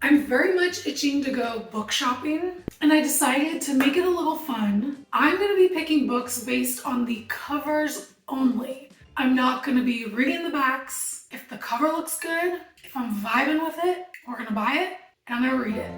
I'm very much itching to go book shopping, and I decided to make it a little fun. I'm going to be picking books based on the covers only. I'm not going to be reading the backs. If the cover looks good, if I'm vibing with it, we're going to buy it and I'm going to read it.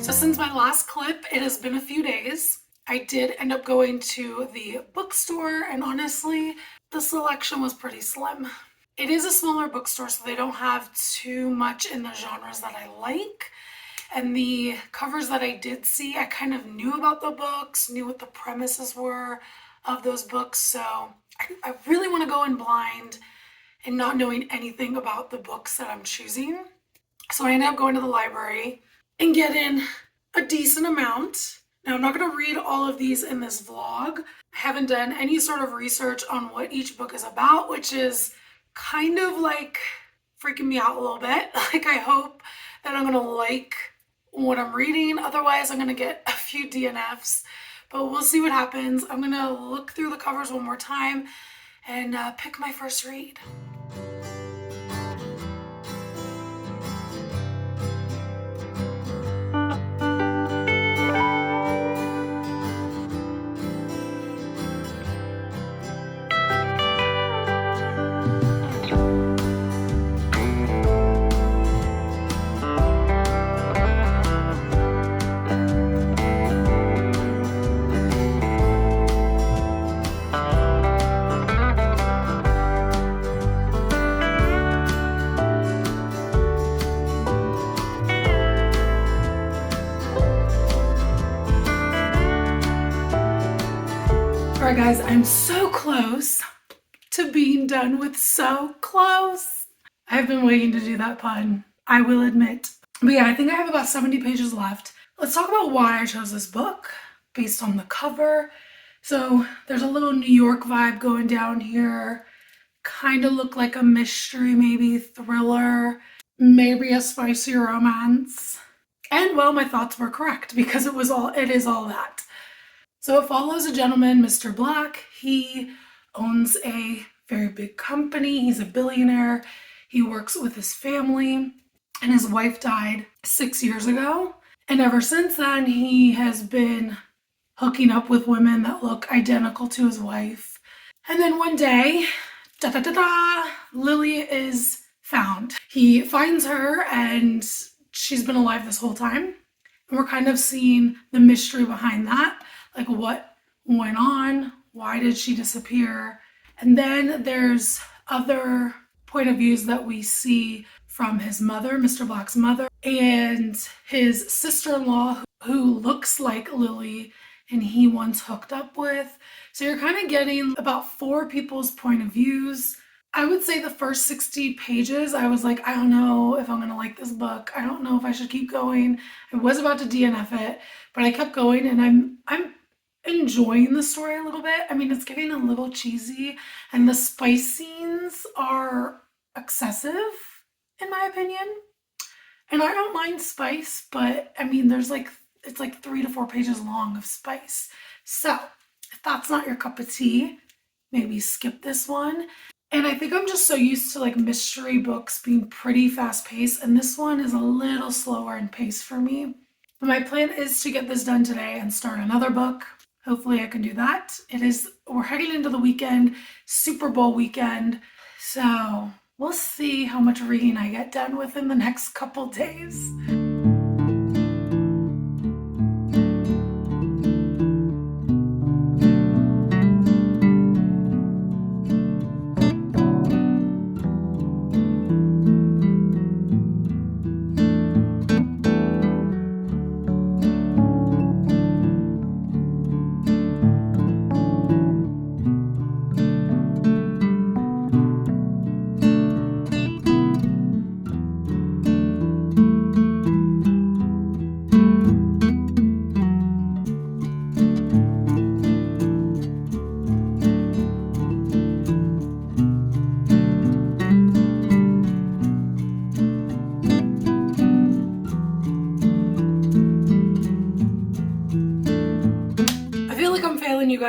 So since my last clip, it has been a few days. I did end up going to the bookstore, and honestly, the selection was pretty slim. It is a smaller bookstore, so they don't have too much in the genres that I like. And the covers that I did see, I kind of knew about the books, knew what the premises were of those books. So I really want to go in blind and not knowing anything about the books that I'm choosing. So I ended up going to the library and getting a decent amount. Now, I'm not going to read all of these in this vlog. I haven't done any sort of research on what each book is about, which is kind of like freaking me out a little bit. Like, I hope that I'm going to like what I'm reading. Otherwise, I'm going to get a few DNFs, but we'll see what happens. I'm going to look through the covers one more time and pick my first read. Alright guys, I'm so close to being done with So Close. I've been waiting to do that pun, I will admit. But yeah, I think I have about 70 pages left. Let's talk about why I chose this book based on the cover. So there's a little New York vibe going down here. Kind of look like a mystery, maybe thriller, maybe a spicy romance. And well, my thoughts were correct because it is all that. So it follows a gentleman, Mr. Black. He owns a very big company. He's a billionaire. He works with his family, and his wife died 6 years ago. And ever since then, he has been hooking up with women that look identical to his wife. And then one day, Lily is found. He finds her, and she's been alive this whole time. And we're kind of seeing the mystery behind that. Like, what went on? Why did she disappear? And then there's other point of views that we see from his mother, Mr. Black's mother, and his sister-in-law who looks like Lily and he once hooked up with. So you're kind of getting about 4 people's point of views. I would say the first 60 pages, I was like, I don't know if I'm going to like this book. I don't know if I should keep going. I was about to DNF it, but I kept going, and I'm enjoying the story a little bit. I mean, it's getting a little cheesy, and the spice scenes are excessive, in my opinion. And I don't mind spice, but I mean, it's like 3 to 4 pages long of spice. So if that's not your cup of tea, maybe skip this one. And I think I'm just so used to like mystery books being pretty fast paced, and this one is a little slower in pace for me. But my plan is to get this done today and start another book. Hopefully I can do that. We're heading into the weekend, Super Bowl weekend. So we'll see how much reading I get done within the next couple days.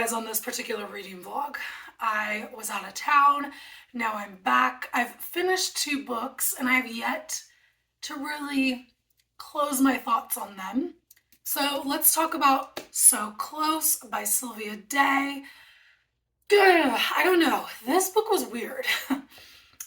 guys on this particular reading vlog. I was out of town, now I'm back. I've finished 2 books and I have yet to really close my thoughts on them. So let's talk about So Close by Sylvia Day. I don't know, this book was weird.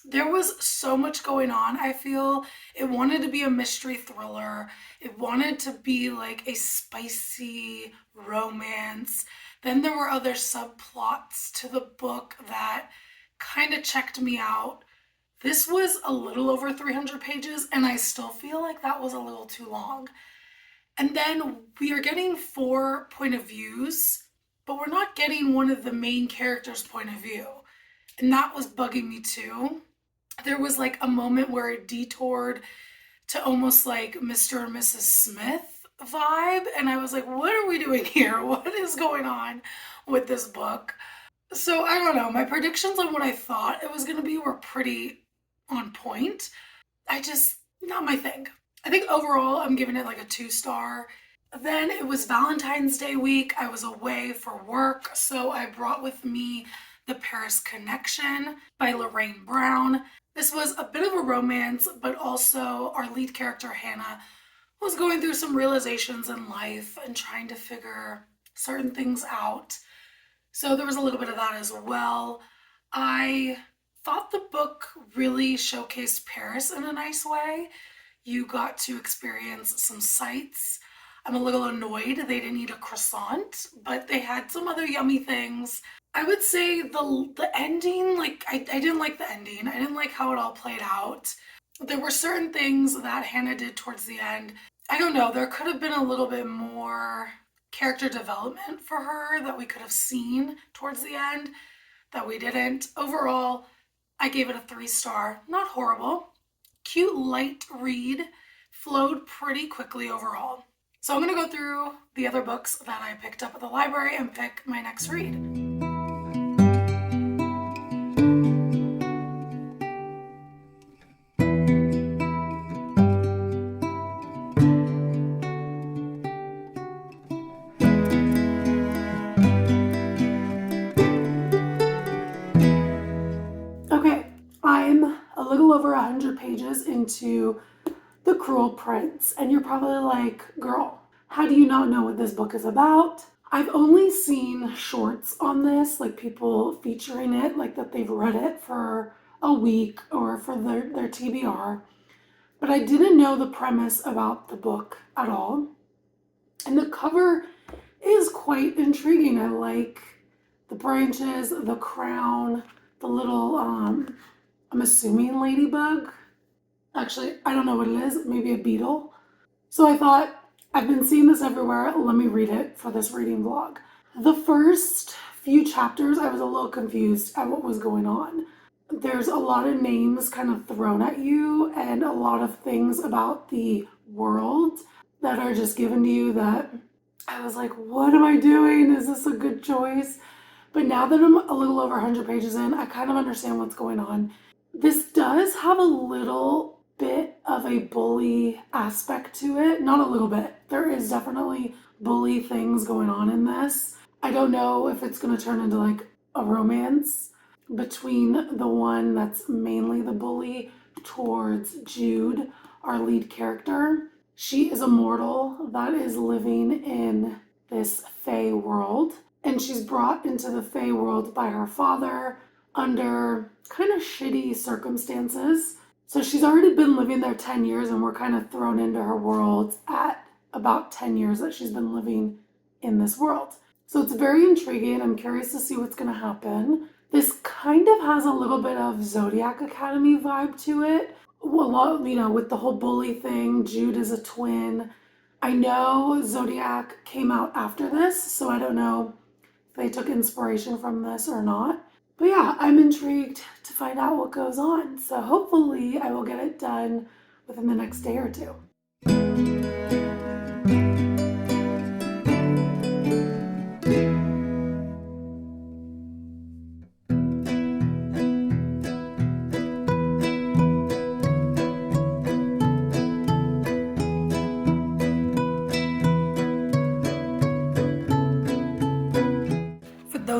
There was so much going on. I feel it wanted to be a mystery thriller. It wanted to be like a spicy romance. Then there were other subplots to the book that kind of checked me out. This was a little over 300 pages and I still feel like that was a little too long. And then we are getting 4 point of views, but we're not getting one of the main characters' point of view. And that was bugging me too. There was like a moment where it detoured to almost like Mr. and Mrs. Smith vibe. And I was like, what are we doing here? What is going on with this book? So I don't know. My predictions on what I thought it was going to be were pretty on point. Not my thing. I think overall I'm giving it like a 2-star. Then it was Valentine's Day week. I was away for work. So I brought with me The Paris Connection by Lorraine Brown. This was a bit of a romance, but also our lead character, Hannah, was going through some realizations in life and trying to figure certain things out. So there was a little bit of that as well. I thought the book really showcased Paris in a nice way. You got to experience some sights. I'm a little annoyed they didn't eat a croissant, but they had some other yummy things. I would say the ending, like, I didn't like the ending. I didn't like how it all played out. There were certain things that Hannah did towards the end. I don't know, there could have been a little bit more character development for her that we could have seen towards the end that we didn't. Overall, I gave it a 3-star. Not horrible. Cute, light read. Flowed pretty quickly overall. So I'm going to go through the other books that I picked up at the library and pick my next read. Okay, I'm a little over 100 pages into The Cruel Prince, and you're probably like, girl, how do you not know what this book is about? I've only seen shorts on this, like people featuring it, like that they've read it for a week or for their TBR, but I didn't know the premise about the book at all. And the cover is quite intriguing. I like the branches, the crown, the little, I'm assuming ladybug. Actually, I don't know what it is, maybe a beetle. So I thought, I've been seeing this everywhere, let me read it for this reading vlog. The first few chapters, I was a little confused at what was going on. There's a lot of names kind of thrown at you and a lot of things about the world that are just given to you that I was like, what am I doing? Is this a good choice? But now that I'm a little over 100 pages in, I kind of understand what's going on. This does have a little bit of a bully aspect to it. Not a little bit. There is definitely bully things going on in this. I don't know if it's going to turn into like a romance between the one that's mainly the bully towards Jude, our lead character. She is a mortal that is living in this Fae world, and she's brought into the Fae world by her father under kind of shitty circumstances. So she's already been living there 10 years and we're kind of thrown into her world at about 10 years that she's been living in this world. So it's very intriguing. I'm curious to see what's going to happen. This kind of has a little bit of Zodiac Academy vibe to it. A lot, you know, with the whole bully thing. Jude is a twin. I know Zodiac came out after this, so I don't know if they took inspiration from this or not. But yeah, I'm intrigued to find out what goes on. So hopefully I will get it done within the next day or 2.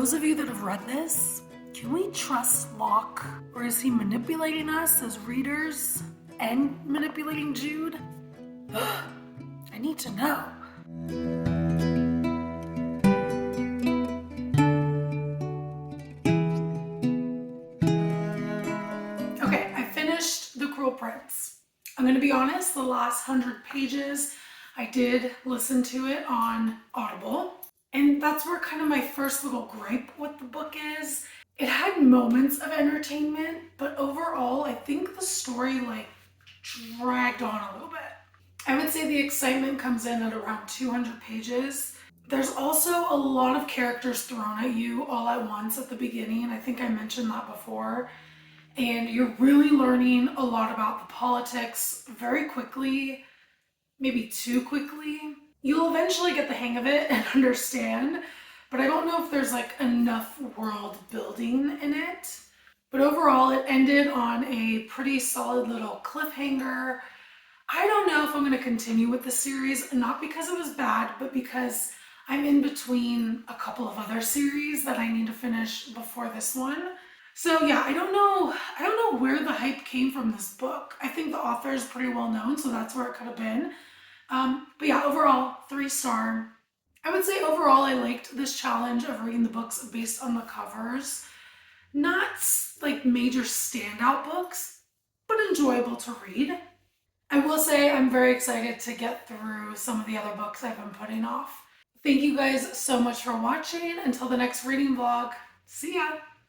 those of you that have read this, can we trust Locke? Or is he manipulating us as readers and manipulating Jude? I need to know. Okay, I finished The Cruel Prince. I'm gonna be honest, the last 100 pages, I did listen to it on Audible. And that's where kind of my first little gripe with the book is. It had moments of entertainment, but overall, I think the story dragged on a little bit. I would say the excitement comes in at around 200 pages. There's also a lot of characters thrown at you all at once at the beginning, and I think I mentioned that before. And you're really learning a lot about the politics very quickly, maybe too quickly. You'll eventually get the hang of it and understand, but I don't know if there's enough world building in it. But overall, it ended on a pretty solid little cliffhanger. I don't know if I'm going to continue with the series, not because it was bad, but because I'm in between a couple of other series that I need to finish before this one. So yeah, I don't know where the hype came from this book. I think the author is pretty well known, so that's where it could have been. But yeah, overall, 3-star. I would say overall I liked this challenge of reading the books based on the covers. Not major standout books, but enjoyable to read. I will say I'm very excited to get through some of the other books I've been putting off. Thank you guys so much for watching. Until the next reading vlog, see ya!